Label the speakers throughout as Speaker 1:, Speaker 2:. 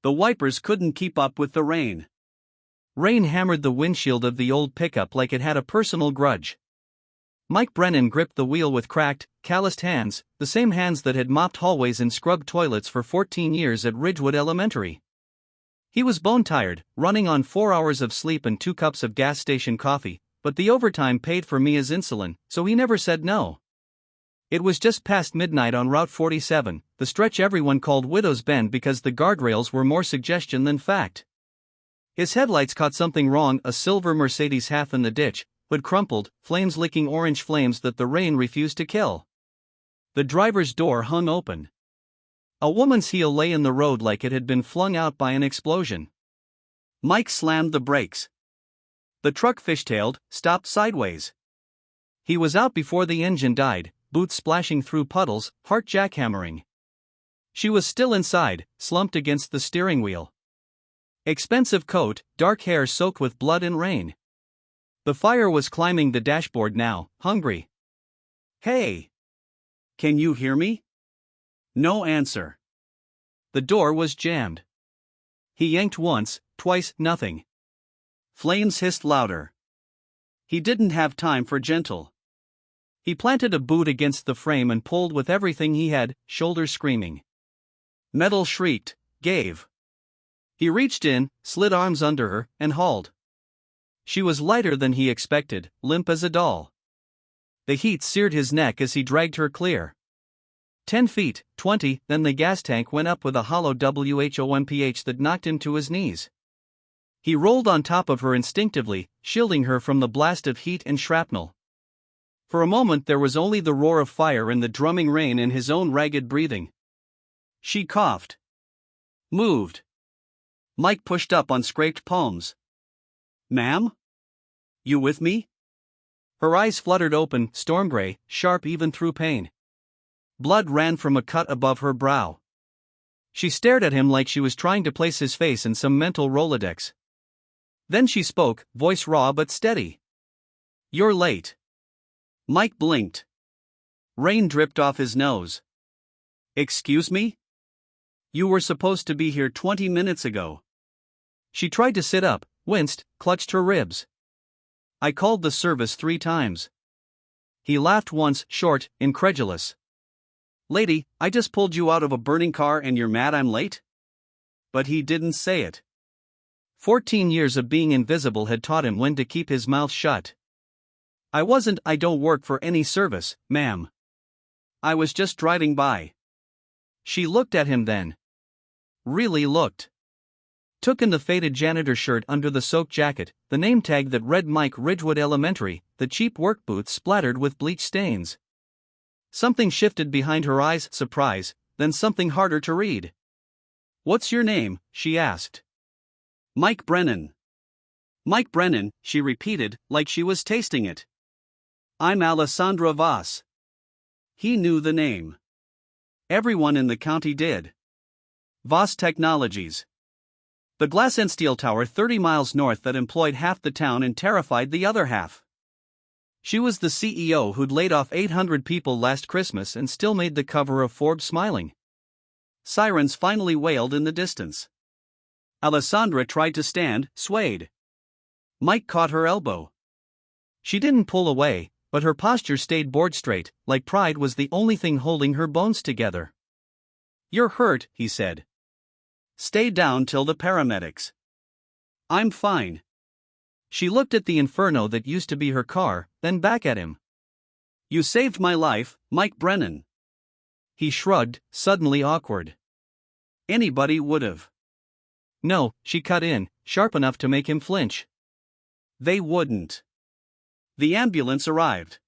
Speaker 1: The wipers couldn't keep up with the rain.
Speaker 2: Rain hammered the windshield of the old pickup like it had a personal grudge. Mike Brennan gripped the wheel with cracked, calloused hands, the same hands that had mopped hallways and scrubbed toilets for 14 years at Ridgewood Elementary. He was bone-tired, running on 4 hours of sleep and 2 cups of gas station coffee, but the overtime paid for Mia's insulin, so he never said no. It was just past midnight on Route 47, the stretch everyone called Widow's Bend because the guardrails were more suggestion than fact. His headlights caught something wrong, a silver Mercedes half in the ditch, hood crumpled, flames licking orange flames that the rain refused to kill. The driver's door hung open. A woman's heel lay in the road like it had been flung out by an explosion.
Speaker 1: Mike slammed the brakes. The truck fishtailed, stopped sideways.
Speaker 2: He was out before the engine died, boots splashing through puddles, heart jackhammering. She was still inside, slumped against the steering wheel. Expensive coat, dark hair soaked with blood and rain. The fire was climbing the dashboard now, hungry.
Speaker 1: "Hey! Can you hear me?" No answer.
Speaker 2: The door was jammed. He yanked once, twice, nothing.
Speaker 1: Flames hissed louder. He didn't have time for gentle.
Speaker 2: He planted a boot against the frame and pulled with everything he had, shoulders screaming.
Speaker 1: Metal shrieked, gave.
Speaker 2: He reached in, slid arms under her, and hauled. She was lighter than he expected, limp as a doll. The heat seared his neck as he dragged her clear. 10 feet, 20, then the gas tank went up with a hollow whomph that knocked him to his knees. He rolled on top of her instinctively, shielding her from the blast of heat and shrapnel. For a moment there was only the roar of fire and the drumming rain and his own ragged breathing.
Speaker 1: She coughed. Moved. Mike pushed up on scraped palms. "Ma'am? You with me?"
Speaker 2: Her eyes fluttered open, storm gray, sharp even through pain. Blood ran from a cut above her brow. She stared at him like she was trying to place his face in some mental Rolodex. Then she spoke, voice raw but steady.
Speaker 1: "You're late." Mike blinked. Rain dripped off his nose. "Excuse me? You were supposed to be here 20 minutes ago."
Speaker 2: She tried to sit up, winced, clutched her ribs. "I called the service 3 times. He laughed once, short, incredulous.
Speaker 1: "Lady, I just pulled you out of a burning car and you're mad I'm late?" But he didn't say it.
Speaker 2: 14 years of being invisible had taught him when to keep his mouth shut. I don't work for any service, ma'am.
Speaker 1: I was just driving by."
Speaker 2: She looked at him then. Really looked. Took in the faded janitor shirt under the soaked jacket, the name tag that read Mike Ridgewood Elementary, the cheap work boots splattered with bleach stains. Something shifted behind her eyes, surprise, then something harder to read.
Speaker 1: "What's your name?" she asked. "Mike Brennan." "Mike Brennan," she repeated, like she was tasting it. "I'm Alessandra Voss." He knew the name. Everyone in the county did. Voss Technologies. The glass and steel tower 30 miles north that employed half the town and terrified the other half. She was the CEO who'd laid off 800 people last Christmas and still made the cover of Forbes smiling. Sirens finally wailed in the distance. Alessandra tried to stand, swayed. Mike caught her elbow.
Speaker 2: She didn't pull away, but her posture stayed board straight, like pride was the only thing holding her bones together.
Speaker 1: "You're hurt," he said. "Stay down till the paramedics." "I'm fine."
Speaker 2: She looked at the inferno that used to be her car, then back at him.
Speaker 1: "You saved my life, Mike Brennan."
Speaker 2: He shrugged, suddenly awkward.
Speaker 1: "Anybody would've."
Speaker 2: "No," she cut in, sharp enough to make him flinch.
Speaker 1: "They wouldn't." The ambulance arrived.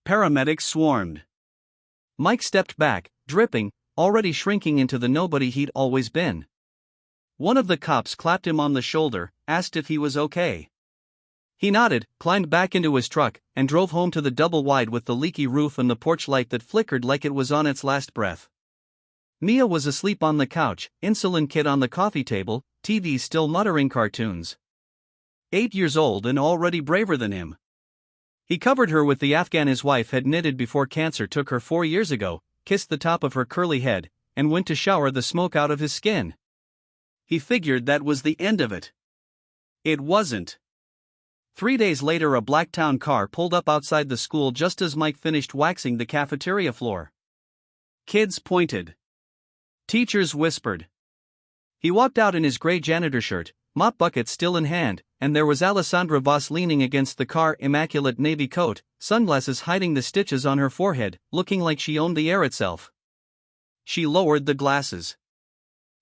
Speaker 1: Paramedics swarmed.
Speaker 2: Mike stepped back, dripping, already shrinking into the nobody he'd always been. One of the cops clapped him on the shoulder, asked if he was okay. He nodded, climbed back into his truck, and drove home to the double-wide with the leaky roof and the porch light that flickered like it was on its last breath. Mia was asleep on the couch, insulin kit on the coffee table, TV still muttering cartoons. 8 years old and already braver than him. He covered her with the Afghan his wife had knitted before cancer took her 4 years ago, kissed the top of her curly head, and went to shower the smoke out of his skin.
Speaker 1: He figured that was the end of it. It wasn't. 3 days later, a black town car pulled up outside the school just as Mike finished waxing the cafeteria floor. Kids pointed. Teachers whispered. He walked out in his gray janitor shirt, mop bucket still in hand, and there was Alessandra Voss leaning against the car, immaculate navy coat, sunglasses hiding the stitches on her forehead, looking like she owned the air itself. She lowered the glasses.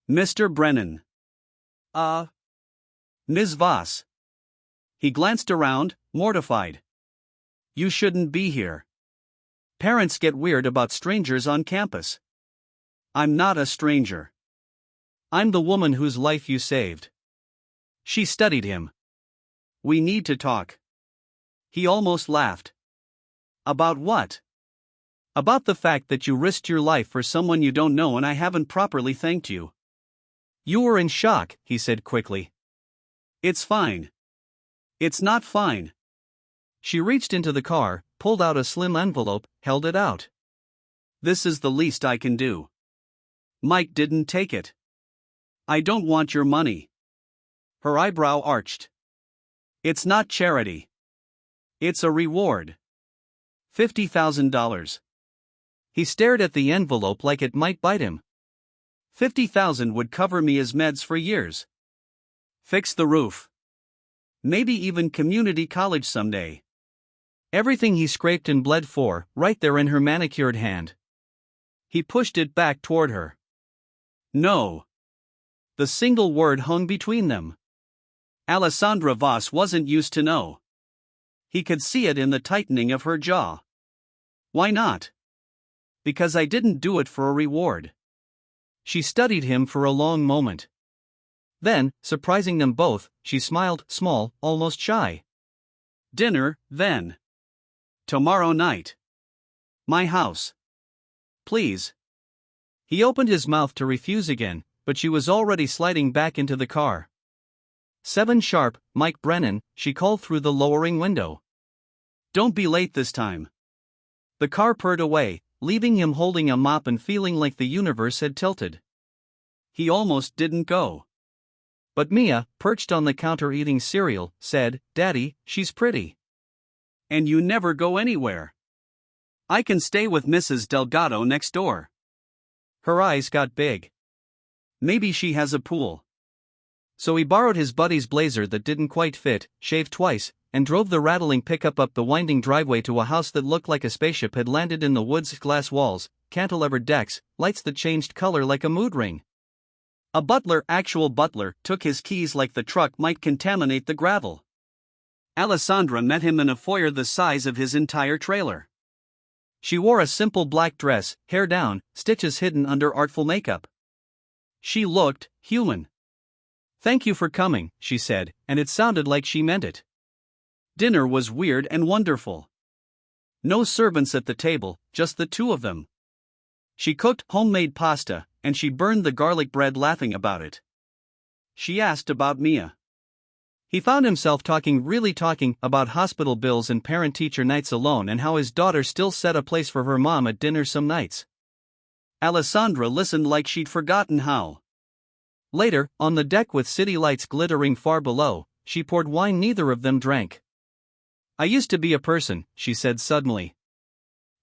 Speaker 1: Mr. Brennan. Ms. Voss. He glanced around, mortified. You shouldn't be here. Parents get weird about strangers on campus. I'm not a stranger. I'm the woman whose life you saved. She studied him. We need to talk. He almost laughed. About what? About the fact that you risked your life for someone you don't know and I haven't properly thanked you. You were in shock, he said quickly. It's fine. It's not fine. She reached into the car, pulled out a slim envelope, held it out. This is the least I can do. Mike didn't take it. I don't want your money. Her eyebrow arched. It's not charity. It's a reward. $50,000. He stared at the envelope like it might bite him. $50,000 would cover me as meds for years. Fix the roof. Maybe even community college someday. Everything he scraped and bled for, right there in her manicured hand. He pushed it back toward her. No. The single word hung between them. Alessandra Voss wasn't used to no. He could see it in the tightening of her jaw. Why not? Because I didn't do it for a reward. She studied him for a long moment. Then, surprising them both, she smiled, small, almost shy. Dinner, then. Tomorrow night. My house. Please. He opened his mouth to refuse again, but she was already sliding back into the car. 7 sharp, Mike Brennan, she called through the lowering window. Don't be late this time. The car purred away, leaving him holding a mop and feeling like the universe had tilted. He almost didn't go. But Mia, perched on the counter eating cereal, said, Daddy, she's pretty. And you never go anywhere. I can stay with Mrs. Delgado next door. Her eyes got big. Maybe she has a pool. So he borrowed his buddy's blazer that didn't quite fit, shaved twice, and drove the rattling pickup up the winding driveway to a house that looked like a spaceship had landed in the woods. Glass walls, cantilevered decks, lights that changed color like a mood ring. A actual butler, took his keys like the truck might contaminate the gravel. Alessandra met him in a foyer the size of his entire trailer. She wore a simple black dress, hair down, stitches hidden under artful makeup. She looked human. Thank you for coming, she said, and it sounded like she meant it. Dinner was weird and wonderful. No servants at the table, just the two of them. She cooked homemade pasta, and she burned the garlic bread laughing about it. She asked about Mia. He found himself talking about hospital bills and parent-teacher nights alone and how his daughter still set a place for her mom at dinner some nights. Alessandra listened like she'd forgotten how. Later, on the deck with city lights glittering far below, she poured wine neither of them drank. I used to be a person, she said suddenly.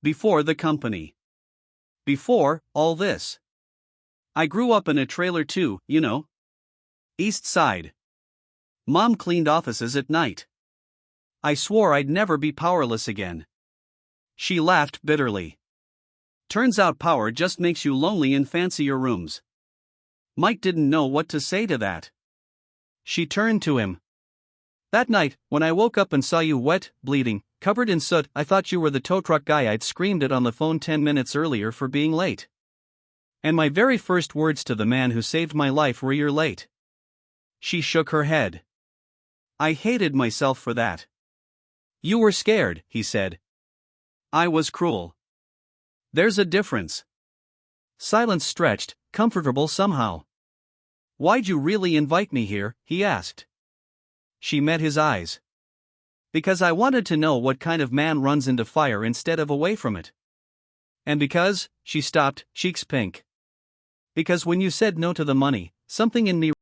Speaker 1: Before the company. Before all this. I grew up in a trailer too, you know. East Side. Mom cleaned offices at night. I swore I'd never be powerless again. She laughed bitterly. Turns out power just makes you lonely in fancier rooms. Mike didn't know what to say to that. She turned to him. That night, when I woke up and saw you wet, bleeding, covered in soot, I thought you were the tow truck guy I'd screamed at on the phone 10 minutes earlier for being late. And my very first words to the man who saved my life were "You're late." She shook her head. I hated myself for that. You were scared, he said. I was cruel. There's a difference. Silence stretched, comfortable somehow. Why'd you really invite me here, he asked. She met his eyes. Because I wanted to know what kind of man runs into fire instead of away from it. And because, she stopped, cheeks pink. Because when you said no to the money, something in me